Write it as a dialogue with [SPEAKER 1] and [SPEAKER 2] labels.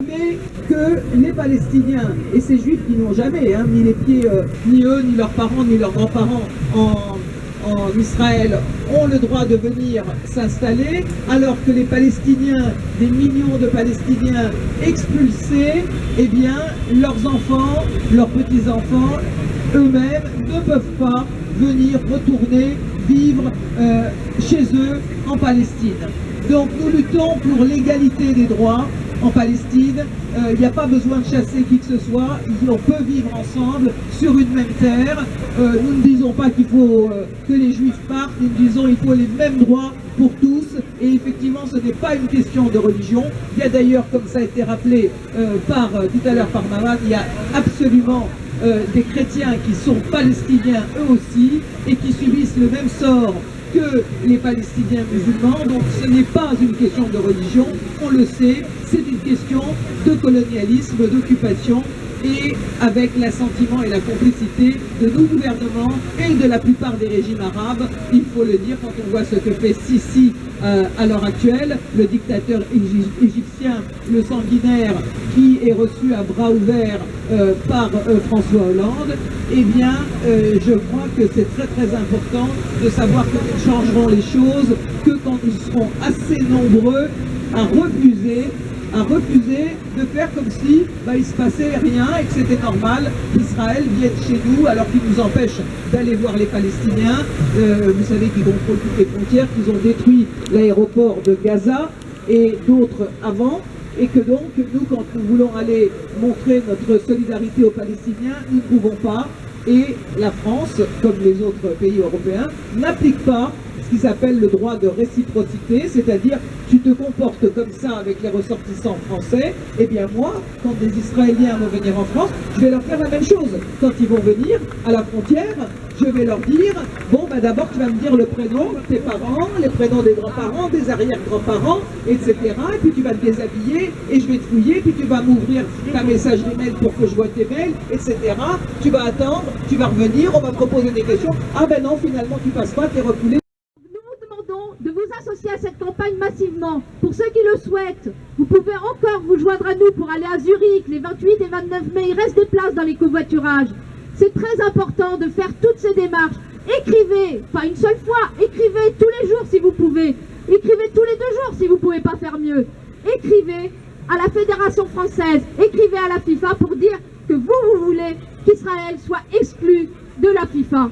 [SPEAKER 1] Mais que les Palestiniens et ces Juifs qui n'ont jamais mis les pieds, ni eux, ni leurs parents, ni leurs grands-parents en Israël, ont le droit de venir s'installer, alors que les Palestiniens, des millions de Palestiniens expulsés, eh bien, leurs enfants, leurs petits-enfants, eux-mêmes ne peuvent pas venir retourner vivre chez eux en Palestine. Donc nous luttons pour l'égalité des droits en Palestine. Il n'y a pas besoin de chasser qui que ce soit, on peut vivre ensemble sur une même terre. Nous ne disons pas qu'il faut que les Juifs partent, nous disons qu'il faut les mêmes droits pour tous, et effectivement ce n'est pas une question de religion. Il y a d'ailleurs, comme ça a été rappelé tout à l'heure par Mamad, il y a absolument des chrétiens qui sont palestiniens eux aussi, et qui subissent le même sort que les Palestiniens musulmans. Donc ce n'est pas une question de religion, on le sait, c'est une question de colonialisme, d'occupation, et avec l'assentiment et la complicité de nos gouvernements et de la plupart des régimes arabes. Il faut le dire, quand on voit ce que fait Sisi à l'heure actuelle, le dictateur égyptien, le sanguinaire, qui est reçu à bras ouverts par François Hollande, eh bien, je crois que c'est très très important de savoir que nous changerons les choses que quand nous serons assez nombreux à refuser de faire comme si il se passait rien et que c'était normal qu'Israël vienne chez nous alors qu'ils nous empêchent d'aller voir les Palestiniens. Vous savez qu'ils contrôlent toutes les frontières, qu'ils ont détruit l'aéroport de Gaza et d'autres avant, et que donc nous, quand nous voulons aller montrer notre solidarité aux Palestiniens, nous ne pouvons pas, et la France, comme les autres pays européens, n'applique pas ce qui s'appelle le droit de réciprocité, c'est-à-dire tu te comportes comme ça avec les ressortissants français, et bien moi, quand des Israéliens vont venir en France, je vais leur faire la même chose. Quand ils vont venir à la frontière, je vais leur dire, bon d'abord tu vas me dire le prénom de tes parents, les prénoms des grands-parents, des arrière-grands-parents, etc. Et puis tu vas te déshabiller, et je vais te fouiller, puis tu vas m'ouvrir ta messagerie mail pour que je vois tes mails, etc. Tu vas attendre, tu vas revenir, on va te proposer des questions. Ah ben non, finalement tu passes pas, t'es refoulé.
[SPEAKER 2] De vous associer à cette campagne massivement. Pour ceux qui le souhaitent, vous pouvez encore vous joindre à nous pour aller à Zurich les 28 et 29 mai. Il reste des places dans les covoiturages. C'est très important de faire toutes ces démarches. Écrivez, pas une seule fois, écrivez tous les jours si vous pouvez. Écrivez tous les 2 jours si vous ne pouvez pas faire mieux. Écrivez à la Fédération française, écrivez à la FIFA pour dire que vous voulez qu'Israël soit exclu de la FIFA.